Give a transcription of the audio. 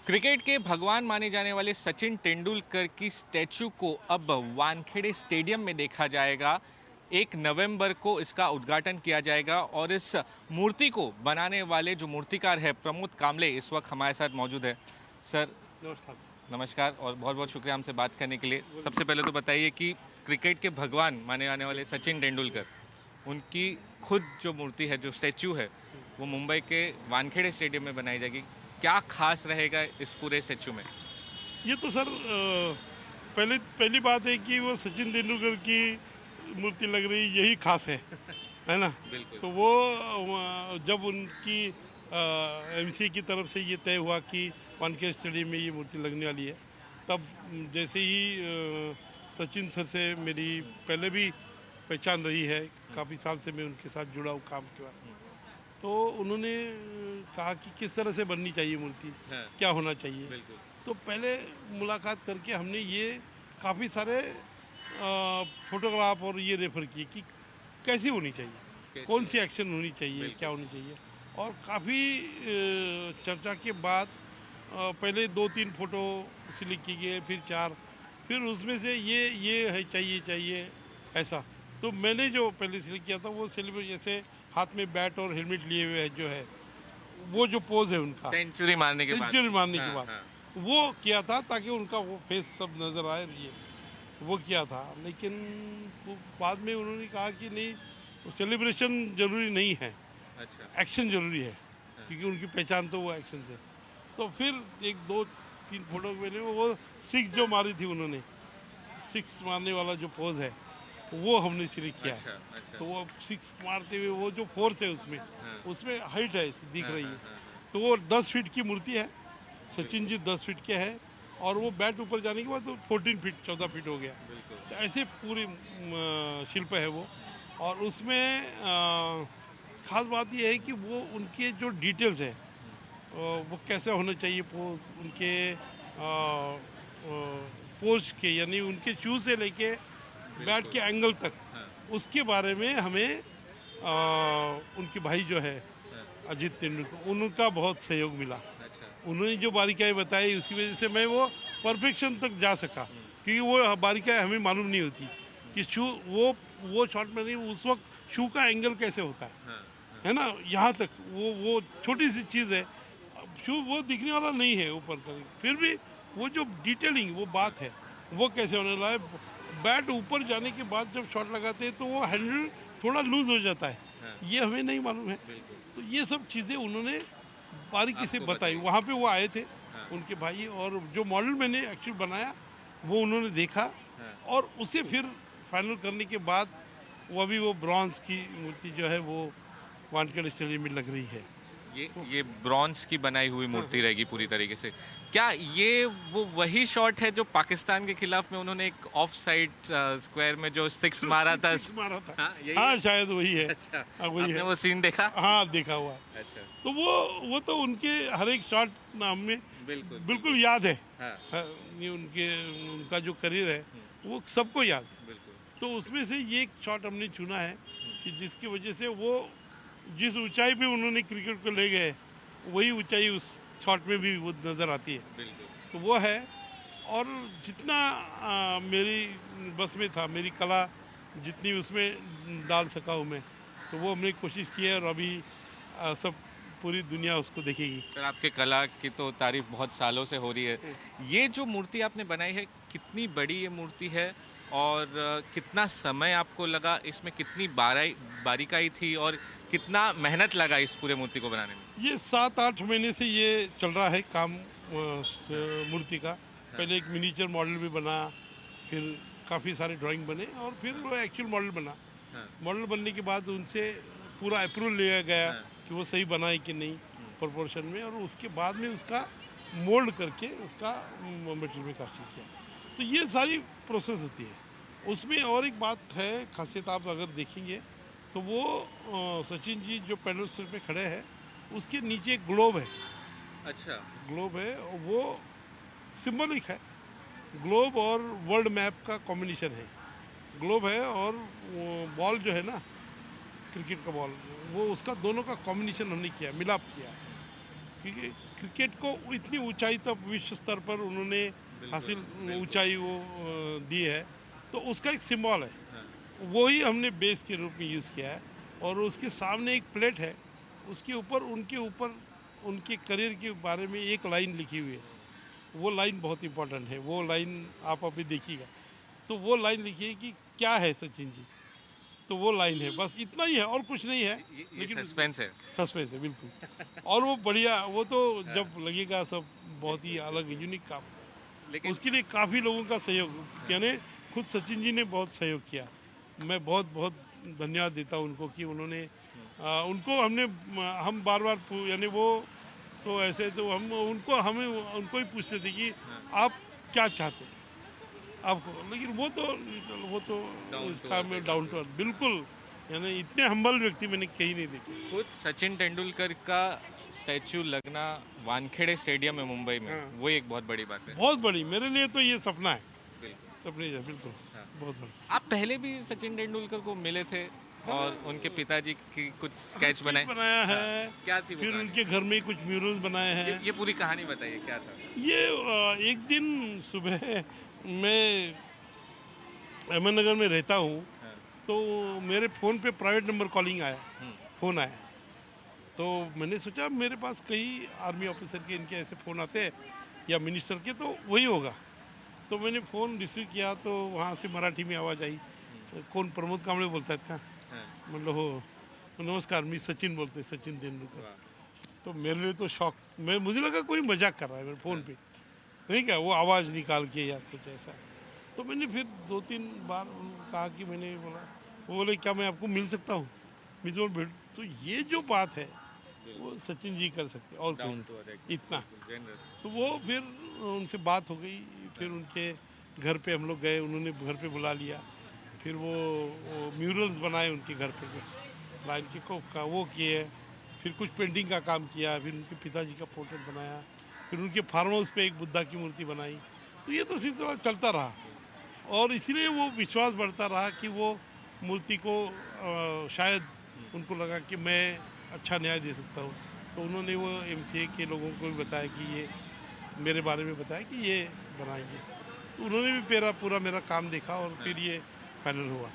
Cricket के भगवान माने जाने वाले सचिन तेंदुलकर की स्टैचू को अब वानखेड़े स्टेडियम में देखा जाएगा। 1 नवंबर को इसका उद्घाटन किया जाएगा और इस मूर्ति को बनाने वाले जो मूर्तिकार है प्रमोद कामले इस वक्त हमारे साथ मौजूद है। सर नमस्कार। नमस्कार और बहुत बहुत शुक्रिया हमसे बात करने के लिए। सबसे पहले तो बताइए कि क्रिकेट के भगवान माने जाने वाले सचिन तेंदुलकर, उनकी खुद जो मूर्ति है, जो स्टैचू है, वो मुंबई के वानखेड़े स्टेडियम में बनाई जाएगी। क्या खास रहेगा इस पूरे स्टैचू में? ये तो सर पहली बात है कि वो सचिन तेंदुलकर की मूर्ति लग रही, यही खास है ना। बिल्कुल। तो वो जब उनकी एमसी की तरफ से ये तय हुआ कि वानखेड़े स्टेडियम में ये मूर्ति लगने वाली है, तब जैसे ही सचिन सर से मेरी पहले भी पहचान रही है, काफ़ी साल से मैं उनके साथ जुड़ा हूँ काम के बाद। तो उन्होंने कहा कि किस तरह से बननी चाहिए मूर्ति, हाँ। क्या होना चाहिए। बिल्कुल। तो पहले मुलाकात करके हमने ये काफ़ी सारे फोटोग्राफ और ये रेफर किए कि कैसी होनी चाहिए, कौन सी एक्शन होनी चाहिए, क्या होनी चाहिए। और काफ़ी चर्चा के बाद पहले 2-3 फ़ोटो सिलेक्ट किए गए, फिर 4, फिर उसमें से ये है, चाहिए ऐसा। तो मैंने जो पहले सिलेक्ट किया था वो सेलिब्रेट, जैसे हाथ में बैट और हेलमेट लिए हुए जो है, वो जो पोज है उनका सेंचुरी मारने के बाद वो किया था, ताकि उनका वो फेस सब नज़र आए, ये वो किया था। लेकिन वो बाद में उन्होंने कहा कि नहीं, सेलिब्रेशन जरूरी नहीं है, अच्छा, एक्शन जरूरी है, क्योंकि उनकी पहचान तो वो एक्शन से। तो फिर 1-2-3 फोटो मैंने वो 6 जो मारी थी उन्होंने, 6 मारने वाला जो पोज है वो हमने सिलेक्ट किया। अच्छा। तो वो 6 मारते हुए वो जो फोर्स है उसमें हाइट है, दिख रही है। हाँ। तो वो 10 फीट की मूर्ति है, सचिन जी 10 फीट के है, और वो बैट ऊपर जाने के बाद तो 14 फीट 14 फीट हो गया। तो ऐसे पूरी शिल्प है वो। और उसमें खास बात ये है कि वो उनके जो डिटेल्स है, वो कैसे होना चाहिए पोज, उनके पोज के, यानी उनके शू से लेके बैट के एंगल तक, उसके बारे में हमें उनके भाई जो है अजीत तेंदुलकर, उनका बहुत सहयोग मिला। उन्होंने जो बारीकियाँ बताई, उसी वजह से मैं वो परफेक्शन तक जा सका, क्योंकि वो बारीकियाँ हमें मालूम नहीं होती कि शू वो शॉट में नहीं, उस वक्त शू का एंगल कैसे होता है ना, यहाँ तक वो छोटी सी चीज़ है। शू वो दिखने वाला नहीं है ऊपर तक, फिर भी वो जो डिटेलिंग, वो बात है, वो कैसे होने वाला है। बैट ऊपर जाने के बाद जब शॉट लगाते हैं तो वो हैंडल थोड़ा लूज हो जाता है, ये हमें नहीं मालूम है। तो ये सब चीज़ें उन्होंने बारीकी से बताई। वहाँ पे वो आए थे, उनके भाई, और जो मॉडल मैंने एक्चुअली बनाया वो उन्होंने देखा, और उसे फिर फाइनल करने के बाद वो अभी वो ब्रॉन्ज की मूर्ति जो है वो वानखेड़े स्टेडियम में लग रही है। ये ब्रॉन्ज की बनाई हुई मूर्ति रहेगी पूरी तरीके से। क्या ये वो वही शॉट है जो पाकिस्तान के खिलाफ में उन्होंने एक ऑफ साइड स्क्वायर में जो 6 मारा था? हाँ, शायद वही है। अच्छा, वही आपने है। वो सीन देखा? हाँ, देखा हुआ। अच्छा, तो वो तो उनके हर एक शॉट हमें बिल्कुल याद है। हाँ, ये उनका जो करियर है वो सबको याद है। तो उसमें से ये एक शॉट हमने चुना है कि जिसकी वजह से वो जिस ऊंचाई पे उन्होंने क्रिकेट को ले गए, वही ऊंचाई उस शॉट में भी वो नज़र आती है। तो वो है। और जितना मेरी बस में था, मेरी कला जितनी उसमें डाल सका हूँ मैं, तो वो हमने कोशिश की है, और अभी सब पूरी दुनिया उसको देखेगी। सर, आपके कला की तो तारीफ बहुत सालों से हो रही है। ये जो मूर्ति आपने बनाई है, कितनी बड़ी ये मूर्ति है और कितना समय आपको लगा, इसमें कितनी बारीकाई थी और कितना मेहनत लगा इस पूरे मूर्ति को बनाने में? ये 7-8 महीने से ये चल रहा है काम मूर्ति का। पहले एक मिनीचर मॉडल भी बना, फिर काफ़ी सारे ड्राइंग बने, और फिर वो एक्चुअल मॉडल बना। मॉडल बनने के बाद उनसे पूरा अप्रूवल लिया गया कि वो सही बनाए कि नहीं प्रोपोर्शन में, और उसके बाद में उसका मोल्ड करके उसका मटेरियल में कास्टिंग किया। तो ये सारी प्रोसेस होती है। उसमें और एक बात है, खासियत आप अगर देखेंगे तो वो सचिन जी जो पेडस्टल पे खड़े हैं, उसके नीचे एक ग्लोब है। अच्छा, ग्लोब है, और वो सिंबॉलिक है। ग्लोब और वर्ल्ड मैप का कॉम्बिनेशन है। ग्लोब है और वो बॉल जो है ना, क्रिकेट का बॉल, वो उसका दोनों का कॉम्बिनेशन हमने किया, मिलाप किया। क्योंकि क्रिकेट को इतनी ऊंचाई तक विश्व स्तर पर उन्होंने हासिल ऊंचाई वो दी है, तो उसका एक सिंबल है। वो ही हमने बेस के रूप में यूज़ किया है। और उसके सामने एक प्लेट है, उसके ऊपर उनके करियर के बारे में एक लाइन लिखी हुई है। वो लाइन बहुत इंपॉर्टेंट है, वो लाइन आप अभी देखिएगा। तो वो लाइन लिखी है कि क्या है सचिन जी, तो वो लाइन है, बस इतना ही है और कुछ नहीं है। लेकिन सस्पेंस है। सस्पेंस है बिल्कुल। और वो बढ़िया, वो तो जब लगेगा सब बहुत ही अलग यूनिक काम। लेकिन उसके लिए काफ़ी लोगों का सहयोग, यानी खुद सचिन जी ने बहुत सहयोग किया। मैं बहुत बहुत धन्यवाद देता हूँ उनको कि उन्होंने उनको हम बार बार यानी वो तो ऐसे तो उनको ही पूछते थे कि आप क्या चाहते हैं आपको, लेकिन वो तो इसका में डाउन टू अर्थ बिल्कुल, यानी इतने हम्बल व्यक्ति मैंने कहीं नहीं देखे। खुद सचिन तेंदुलकर का स्टैचू लगना वानखेड़े स्टेडियम में मुंबई में, हाँ। वो एक बहुत बड़ी बात है। बहुत बड़ी, मेरे लिए तो ये सपना है, बिल्कुल। सपने है बिल्कुल। हाँ। बहुत बड़ा। आप पहले भी सचिन तेंदुलकर को मिले थे और उनके पिताजी की कुछ स्केच स्केच बनाया है। क्या थी वो फिर कहानी? उनके घर में कुछ म्यूरल्स बनाए हैं। ये पूरी कहानी बताइए, क्या था? ये एक दिन सुबह मैं अहमदनगर में रहता हूँ, हाँ। तो मेरे फ़ोन पे प्राइवेट नंबर कॉलिंग आया, हम्म। फ़ोन आया। तो मैंने सोचा मेरे पास कई आर्मी ऑफिसर के इनके ऐसे फ़ोन आते हैं या मिनिस्टर के, तो वही होगा। तो मैंने फ़ोन रिसीव किया तो वहाँ से मराठी में आवाज़ आई, कौन प्रमोद कांबळे बोलतात का? हाँ। मतलब हो, नमस्कार, मी सचिन बोलते, सचिन तेंदुलकर। वाह। तो मेरे लिए तो शॉक, मुझे लगा कोई मजाक कर रहा है मेरे फ़ोन पे, नहीं क्या वो आवाज़ निकाल के या कुछ ऐसा। तो मैंने फिर 2-3 बार उनको कहा कि मैंने बोला, वो बोले क्या मैं आपको मिल सकता हूँ? मैं जो तो ये जो बात है वो सचिन जी कर सकते और कोई नहीं, इतना। तो वो फिर उनसे बात हो गई, फिर उनके घर पे हम लोग गए, उन्होंने घर पे बुला लिया। फिर वो म्यूरल्स बनाए उनके घर पे, कुछ लाइन के का वो किए। फिर कुछ पेंटिंग का काम किया, फिर उनके पिताजी का पोर्ट्रेट बनाया, फिर उनके फार्म हाउस पे एक बुद्धा की मूर्ति बनाई। तो ये तो सिलसिला चलता रहा और इसीलिए वो विश्वास बढ़ता रहा कि वो मूर्ति को शायद उनको लगा कि मैं अच्छा न्याय दे सकता हूँ। तो उन्होंने वो एमसीए के लोगों को भी बताया कि ये मेरे बारे में बताया कि ये बनाएंगे। तो उन्होंने भी पूरा मेरा काम देखा और फिर ये फाइनल हुआ।